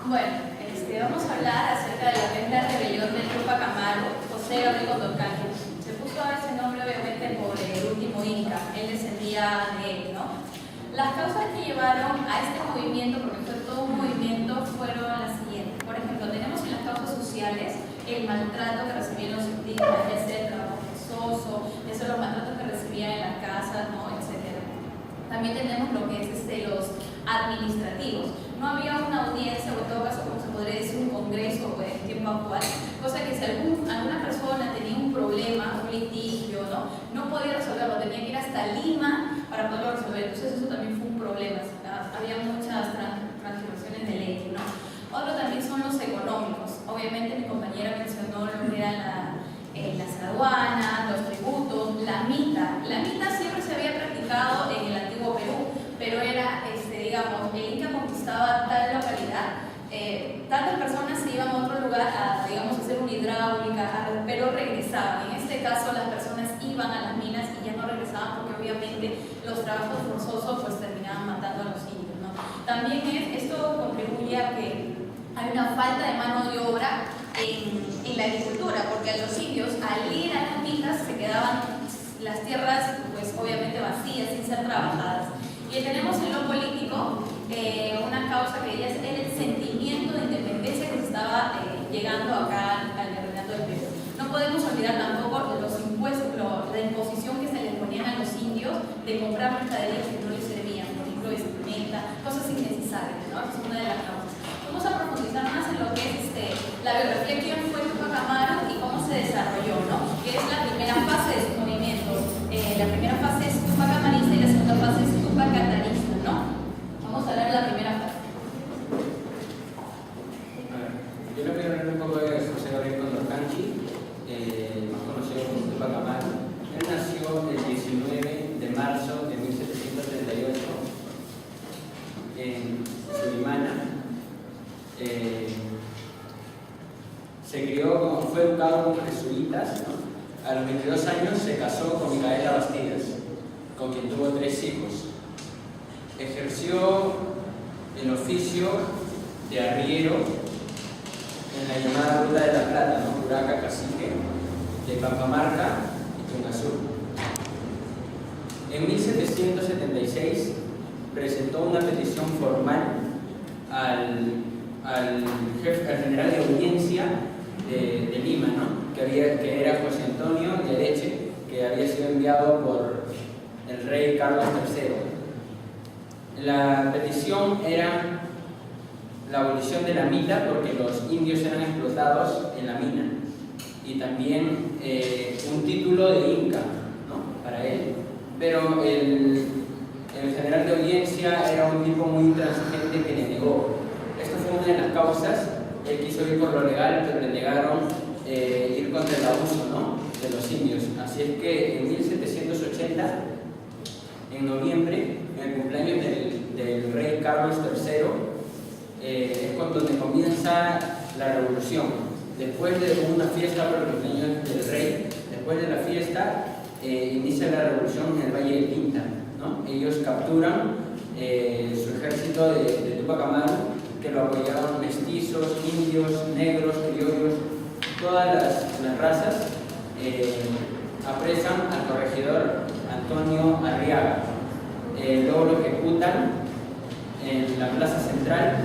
Bueno, vamos a hablar acerca de la primera rebelión del Túpac Amaru, José Gabriel Condorcanqui. Se puso ese nombre obviamente por el último Inca, él descendía de él, ¿no? Las causas que llevaron a este movimiento, porque fue todo un movimiento, fueron las siguientes. Por ejemplo, tenemos en las causas sociales el maltrato que recibían los indígenas, ya sea el trabajo forzoso, eso, los maltratos que recibían en las casas, ¿no? Etcétera. También tenemos lo que es los administrativos. No había una audiencia, o en todo caso, como se podría decir, un congreso pues, en tiempo actual, cosa que si alguna persona tenía un problema, un litigio, no podía resolverlo, tenía que ir hasta Lima para poderlo resolver. Entonces eso también fue un problema, había muchas transformaciones de ley, ¿no? Otro también son los económicos. Obviamente mi compañera mencionó lo que eran las aduanas, los tributos, la mita. La mita siempre se había practicado en el antiguo Perú, pero era, digamos, el Inca conquistaba tal localidad, tantas personas se iban a otro lugar a, digamos, hacer una hidráulica, pero regresaban. En este caso las personas iban a las minas y ya no regresaban porque obviamente los trabajos forzosos pues terminaban matando a los indios, ¿no? También esto contribuye a que hay una falta de mano de obra en la agricultura, porque a los indios al ir a las minas se quedaban las tierras pues obviamente vacías, sin ser trabajadas. Y tenemos en lo político una causa que es el sentimiento de independencia que se estaba llegando acá al virreinato del Perú. No podemos olvidar tampoco los impuestos, la imposición que se les ponían a los indios de comprar mercaderías que no les servían, por ejemplo, vestimenta, cosas innecesarias, ¿no? Esa es una de las causas. Vamos a profundizar más en lo que es la biografía de quién fue Túpac Amaru y cómo se desarrolló, ¿no? Que es la primera fase de su movimiento. La primera fase es Túpac Amarista y la segunda fase es Túpac Catarista, ¿no? Vamos a hablar de la primera fase. Yo le voy a hablar un poco de José Gabriel Condorcanqui, más conocido como Túpac Amaru. Él nació el 19 de marzo de 1738 en Surimana. Se crió, fue educado con jesuitas, ¿no? A los 22 años se casó con Micaela Bastidas, con quien tuvo 3 hijos. Ejerció el oficio de arriero en la llamada Ruta de la Plata, ¿no? Curaca, Cacique, de Pampamarca y Tungasur. En 1776 presentó una petición formal al general de audiencia de Lima, ¿no? que era José Antonio de Areche, que había sido enviado por el rey Carlos III. La petición era la abolición de la mita, porque los indios eran explotados en la mina, y también un título de Inca, ¿no? Para él. Pero el general de audiencia era un tipo muy intransigente que le negó. Esto fue una de las causas. Él quiso ir por lo legal, pero le negaron ir contra el abuso, ¿no? De los indios. Así es que en 1780, en noviembre, en el cumpleaños del rey Carlos III, es donde comienza la revolución. Después de una fiesta por el cumpleaños del rey, después de la fiesta, inicia la revolución en el Valle del Tinta, ¿no? Ellos capturan su ejército de Túpac Amaru, que lo apoyaron mestizos, indios, negros, criollos, todas las razas. Apresan al corregidor Antonio Arriaga. Luego lo ejecutan en la plaza central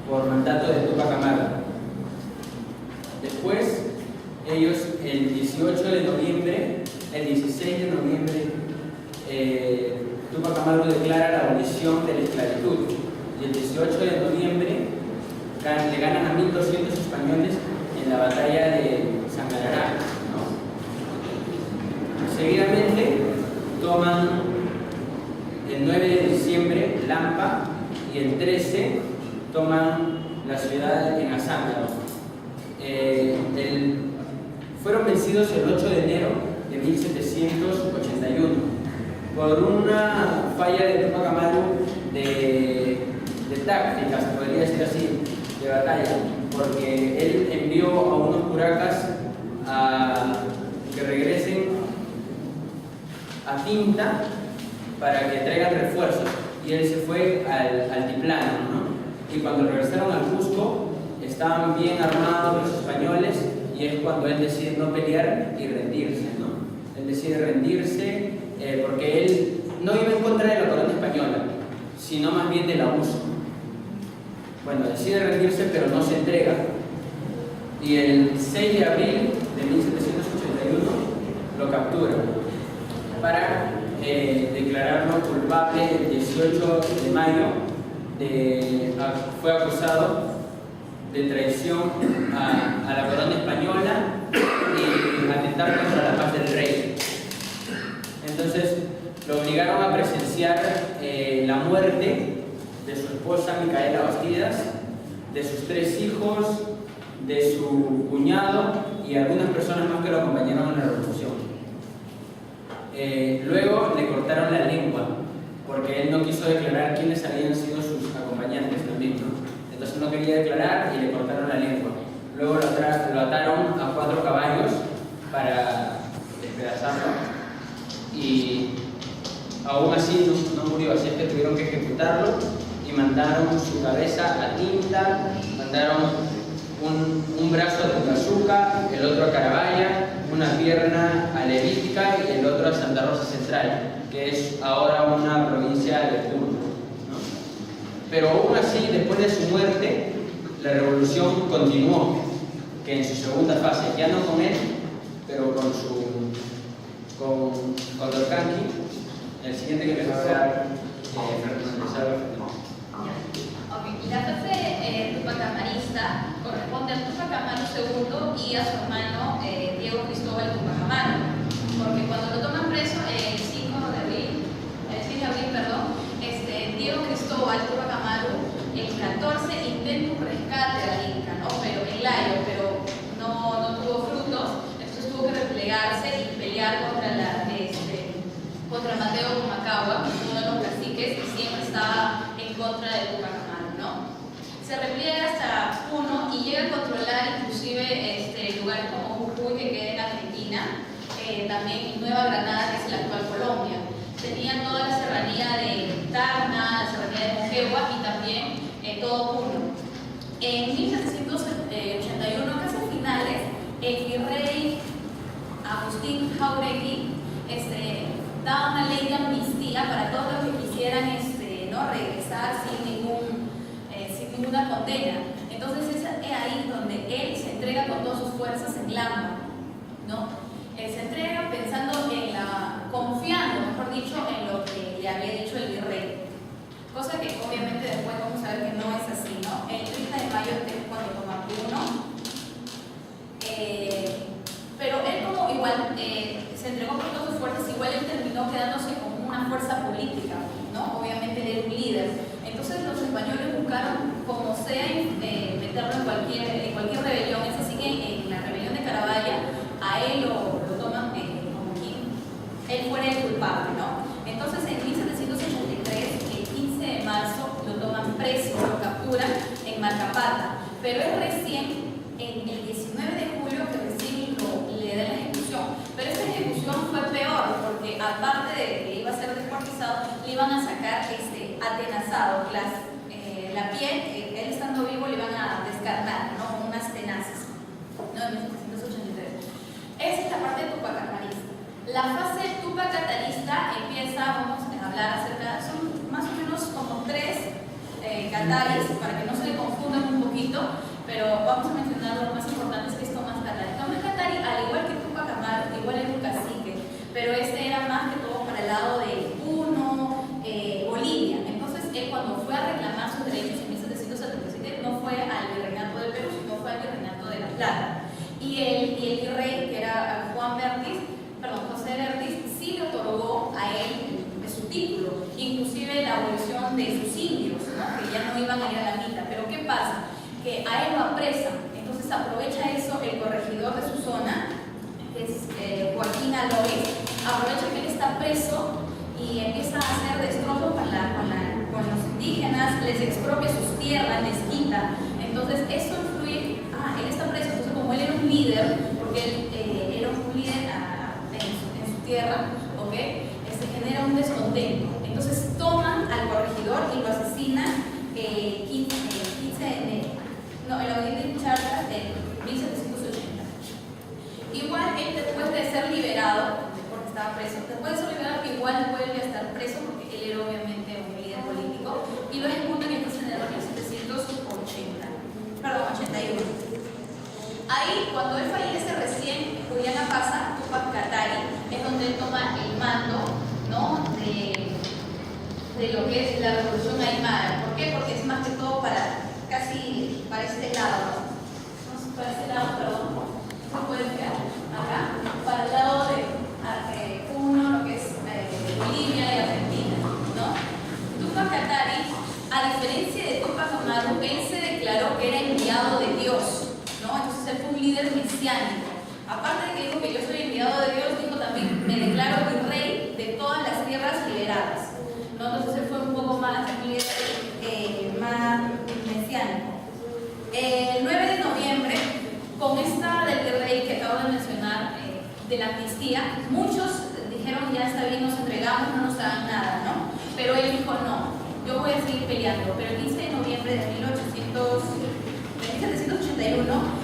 por mandato de Túpac Amaru. Después, ellos el 18 de noviembre, el 16 de noviembre, Túpac Amaru declara la abolición de la esclavitud. Y el 18 de noviembre le ganan a 1.200 españoles en la batalla de Sangarará, ¿no? Seguidamente toman el 9 de diciembre Lampa y el 13 toman la ciudad en Azángaro. Fueron vencidos el 8 de enero de 1781 por una falla de Túpac Amaru de táctica, se podría decir así, de batalla, porque él envió a unos curacas a que regresen a Tinta para que traigan refuerzos, y él se fue al altiplano, ¿no? y cuando regresaron al Cusco estaban bien armados los españoles, y es cuando él decide no pelear y rendirse, ¿no? Él decide rendirse porque él no iba en contra de la corona española, sino más bien del abuso. Bueno, decide rendirse, pero no se entrega. Y el 6 de abril de 1781 lo captura para declararlo culpable. El 18 de mayo fue acusado de traición a la corona española y atentar contra la paz del rey. Entonces lo obligaron a presenciar la muerte de su esposa Micaela Bastidas, de sus 3 hijos, de su cuñado y algunas personas más que lo acompañaron en la revolución. Luego le cortaron la lengua porque él no quiso declarar quiénes habían sido sus acompañantes también, ¿no? Entonces no quería declarar y le cortaron la lengua. Luego lo ataron a 4 caballos para despedazarlo, y aún así no murió, así es que tuvieron que ejecutarlo y mandaron su cabeza a Tinta, mandaron un brazo de Ugazuca, el otro a Carabaya, una pierna a Levítica y el otro a Santa Rosa Central, que es ahora una provincia de Puno, ¿no? Pero aún así, después de su muerte, la revolución continuó, que en su segunda fase, ya no con él, pero con Condorcanqui, el siguiente que me va a dar Fernando. Ok, la fase tupacamarista corresponde al Tupac Amaru II y a su hermano Diego Cristóbal Tupac Amaru, porque cuando lo toman preso el 6 de abril, Diego Cristóbal Tupac Amaru el 14 intenta un rescate al Inca, ¿no? Pero en Layo, pero no tuvo frutos, entonces tuvo que replegarse y pelear contra Mateo Pumacahua, uno de los caciques que siempre estaba en contra de Tupac Amaru, ¿no? Se repliega hasta Puno y llega a controlar inclusive lugares como Jujuy, que queda en Argentina, también Nueva Granada, que es la actual Colombia. Tenían toda la serranía de Tacna, la serranía de Moquegua y también todo Puno. En 1781, casi a finales, el virrey Agustín Jáuregui daba una ley de amnistía para todos los que quisieran ¿no? regresar sin ninguna condena. Entonces es ahí donde él se entrega con todas sus fuerzas en Lamba, ¿no? Se entrega confiando, mejor dicho, en lo que le había dicho el virrey. Cosa que obviamente después vamos a ver que no es así, ¿no? El 30 de mayo es cuando toma Puno. Pero él como igual se entregó con todas sus fuerzas, igual él terminó quedándose como una fuerza política, ¿no? Obviamente él era un líder. Entonces los españoles buscaron como sea meterlo en cualquier rebelión. Es así que en la rebelión de Carabaya a él lo toman como quien él fuera el culpable, ¿no? Entonces en 1783, el 15 de marzo, lo toman preso, lo capturan en Marcapata, pero es recién en el 19 de julio que recién le da la ejecución. Pero esta ejecución fue peor porque aparte de que iba a ser descuartizado, le iban a sacar atenazado, la piel, él estando vivo le iban a descarnar, ¿no? Con unas tenazas, ¿no? En 1783. Esa es la parte tupacamarista. La fase tupacatarista empieza, vamos a hablar acerca, son más o menos como 3 cataris, para que no se le confundan un poquito, pero vamos a mencionar lo más importante, que es Tomás Catari. Tomás Catari, al igual que Tupac Amaru, igual era un cacique, pero era más que todo para el lado de Puno, Bolivia. Entonces, él cuando fue a reclamar sus derechos en 1777, no fue al virreinato del Perú, sino fue al virreinato de La Plata. Y el virrey, que era José Vertis, sí le otorgó a él su título, inclusive la abolición de sus indios, ¿no? Que ya no iban a ir a la mitad. Pero ¿qué pasa? Que a él lo apresan. Entonces aprovecha eso el corregidor de su zona, que es Joaquín Alois, aprovecha que él está preso y empieza a hacer destrozos con los indígenas, les expropia sus tierras, les quita. Entonces eso influye, él está preso, entonces como él era un líder, porque él era un líder en su tierra, ¿ok? Genera un descontento. Entonces toman al corregidor y lo asesinan 15 de ser liberado, porque estaba preso, después de ser liberado igual vuelve a estar preso porque él era obviamente un líder político y lo ejecutan entonces en el año 81. Ahí, cuando él fallece recién, Juliana pasa, Tupac Katari, es donde él toma el mando, ¿no?, de lo que es la revolución aymara. ¿Por qué? Porque es más que todo casi para este lado, ¿no? Para este lado, perdón, no pueden ver acá, para el lado de uno, lo que es Bolivia y Argentina, ¿no? Tupac Katari, a diferencia de Tupac Amaru, él se declaró que era enviado de Dios, ¿no? Entonces él fue un líder mesiánico. Aparte de que dijo que yo soy enviado de Dios, dijo también, me declaro virrey de todas las tierras liberadas, ¿no? Entonces él fue un poco más un líder más mesiánico. El 9 de noviembre, con esta del virrey que acabo de mencionar, de la amnistía, muchos dijeron, ya está bien, nos entregamos, no nos hagan nada, ¿no? Pero él dijo, no, yo voy a seguir peleando. Pero el 15 de noviembre de 1781,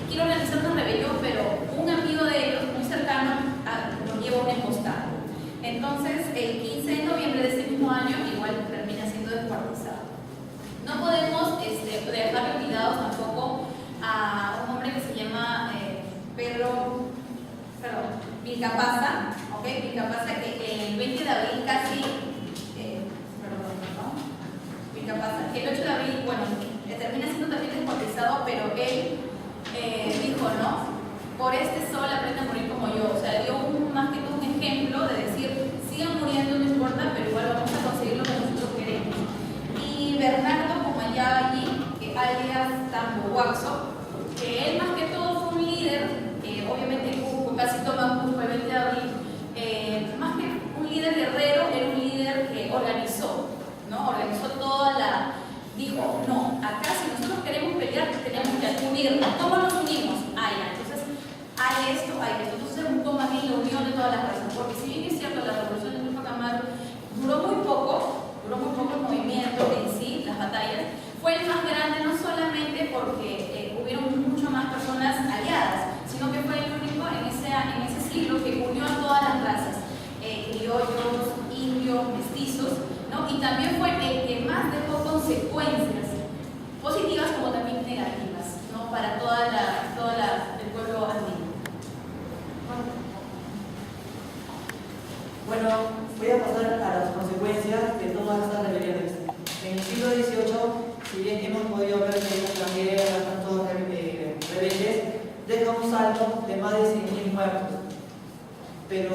quiero organizar una rebelión, pero un amigo de ellos, muy cercano, lo lleva a una emboscada. Entonces, el 15 de noviembre de ese mismo año, igual termina siendo descuartizado. No podemos dejar olvidados tampoco a un hombre que se llama Vilcapasa, ¿ok? Vilcapasa, que el 20 de abril casi, Vilcapasa, que el 8 de abril, bueno, termina siendo también descuartizado, pero él dijo, no, por este sol aprende a morir como yo. O sea, dio más que todo un ejemplo de decir, sigan muriendo, no importa, pero igual vamos a conseguir lo que nosotros queremos. Y Bernardo Comayagui, alias Tambohuaxo, que él más que todo fue un líder, obviamente en Cusco, casi toma Cusco el 20 de abril, más que un líder guerrero, era un líder que organizó, ¿no? Organizó toda la... Dijo, no, acá si nosotros queremos pelear, tenemos que unirnos. ¿Cómo nos unimos? Entonces, hay esto. Entonces se buscó más bien la unión de todas las razas. Porque si bien es cierto, la revolución de Tupac Amaru duró muy poco el movimiento en sí, las batallas, fue el más grande no solamente porque hubieron mucho más personas aliadas, sino que fue el único en ese siglo que unió a todas las razas, criollos, indios, mestizos, ¿no? Y también fue el que más dejó consecuencias positivas como también negativas, ¿no? Para toda el pueblo andino. Bueno, voy a pasar a las consecuencias de todas estas rebeliones. En el siglo XVIII, si bien hemos podido ver que las guerras, tantos rebeldes, deja un saldo de más de 100.000 muertos. Pero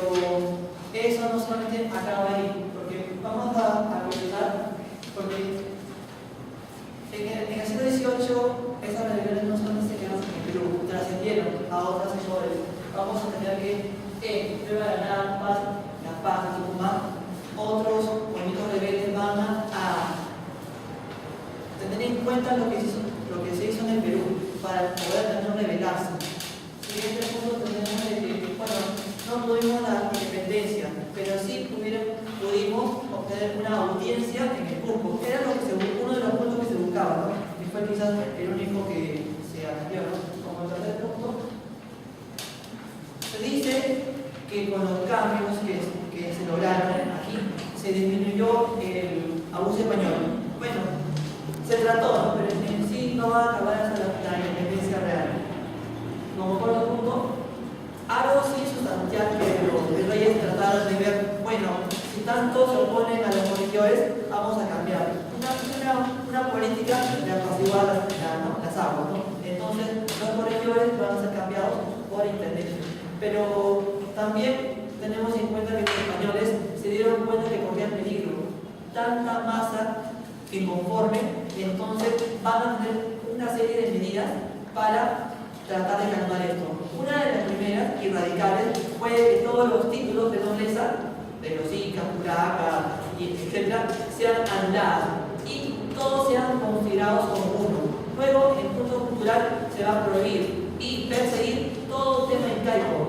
eso no solamente acaba ahí, porque vamos a regresar, porque en el siglo XVIII esas rebeliones no solamente se quedaron en el Perú, trascendieron a otras sectores. Vamos a tener que en Nueva Granada, La Paz, Tucumán, otros movimientos rebeldes van a tener en cuenta lo que se hizo en el Perú para poder también rebelarse. Y en este punto tenemos que, bueno, no tuvimos la independencia, pero sí pudimos obtener una audiencia en el Cusco. Era uno de los puntos que se buscaba, ¿no? Y fue quizás el único que se atendió, ¿no? Como el tercer punto, se dice que con los cambios que se lograron aquí, se disminuyó el abuso español. Bueno, se trató, ¿no? Pero en sí no va a acabar hasta la independencia real. Como cuarto punto, algo sí sustancial que los virreyes trataron de ver, bueno, si tanto se oponen a los corregidores, vamos a cambiar. Una política de apaciguar las aguas, ¿no? Entonces, los corregidores van a ser cambiados por intendentes. Pero también tenemos en cuenta que los españoles se dieron cuenta que corrían peligro. Tanta masa inconforme, entonces van a tener una serie de medidas para tratar de calmar esto. Una de las primeras y radicales fue que todos los títulos de nobleza de los incas, Curaca, etc., sean anulados y todos sean considerados como uno. Luego, el punto cultural se va a prohibir y perseguir todo tema incaico.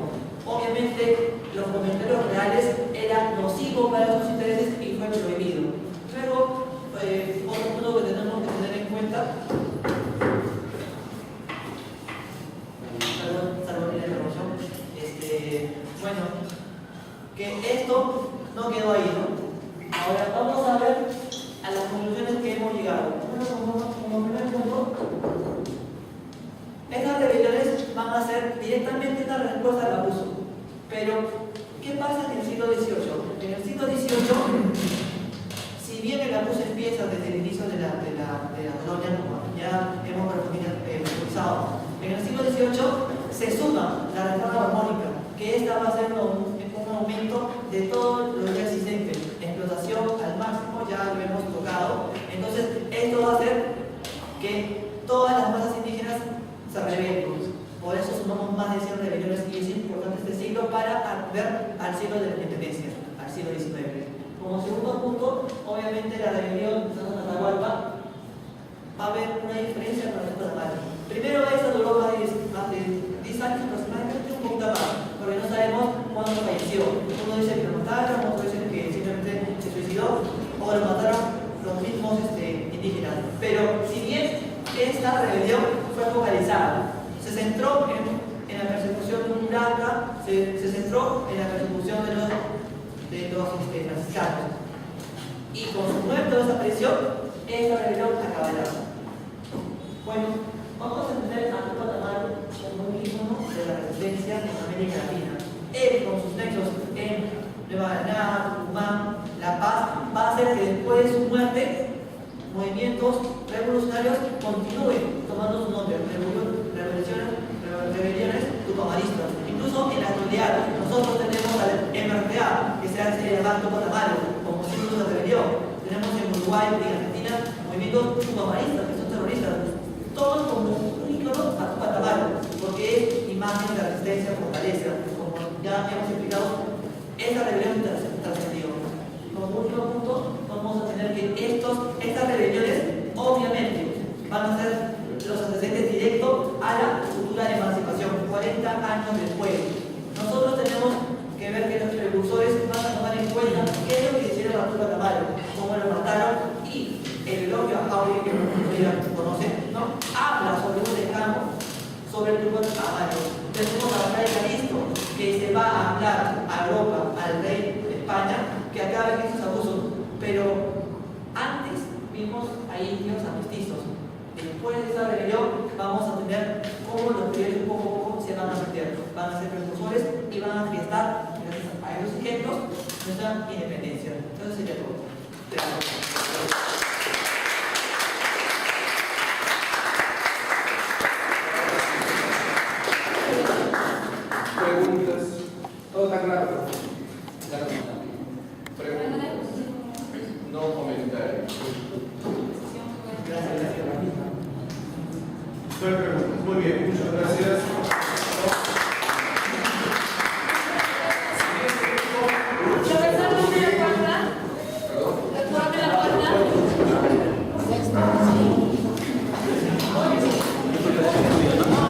Obviamente, los comentarios reales eran nocivos para sus intereses y fue prohibido. Luego, otro punto que tenemos que tener en cuenta, salvo la interrupción, a ser directamente una respuesta al abuso. Pero, ¿qué pasa en el siglo XVIII? En el siglo XVIII, si bien el abuso empieza desde el inicio de la colonia, como ya hemos profundizado, en el siglo XVIII se suma la reforma borbónica, que esta va a ser un aumento de todo lo ya existente, explotación al máximo, ya lo hemos tocado. Entonces, esto va a hacer que todas las masas indígenas se rebelen. Por eso sumamos más de 100 rebeliones, y es importante este siglo para ver al siglo de la independencia, al siglo XIX. Como segundo punto, obviamente la rebelión de Santo Atahualpa va a haber una diferencia con el resto de la mano. Primero, esta duró más de 10 años aproximadamente, un poquito más, porque no sabemos cuándo falleció. Uno dice que lo mataron, otro dice que simplemente se suicidó, o lo mataron los mismos indígenas. Pero si bien esta rebelión fue focalizada, se centró en la persecución de un Urraca, se centró en la persecución de los franciscanos. Y con su muerte o desaparición, esta rebelión acabará. Bueno, vamos a entender a Tupac Amaru como un ícono de la resistencia en América Latina. Él, con sus nexos en Nueva Granada, Tucumán, La Paz, va a hacer que después de su muerte, movimientos revolucionarios continúen tomando su nombre, rebeliones tupamaristas. Incluso en la actualidad, nosotros tenemos al MRTA, que se hace llamar Tupac Amaru, como símbolo de rebelión. Tenemos en Uruguay y en Argentina movimientos tupamaristas, que son terroristas, todos como un ícono a Tupac Amaru, porque es imagen de la resistencia, fortaleza. Como ya hemos explicado, esta rebelión trascendió. Como último punto, vamos a tener que estas rebeliones obviamente van a ser los antecedentes directos a la futura emancipación, 40 años después. Nosotros tenemos que ver que los precursores van a tomar en cuenta qué es lo que hicieron a Tupac Amaru, cómo lo mataron, y el elogio a Jauregui, que muchos ya conocen, ¿no? Habla sobre un decano sobre el Tupac Amaru. Tenemos a Fray Calisto, que se va a hablar a Europa, al rey de España, que acabe con esos abusos. Pero antes vimos a indios, a mestizos. Después de esa rebelión vamos a tener cómo los privilegios poco a poco se van a perder. Van a ser precursores y van a gestar, gracias a esos ejemplos, nuestra independencia. Eso sería todo. Preguntas. ¿Todo está claro? Preguntas. No comentarios. Gracias. No hay preguntas. Muy bien, muchas gracias.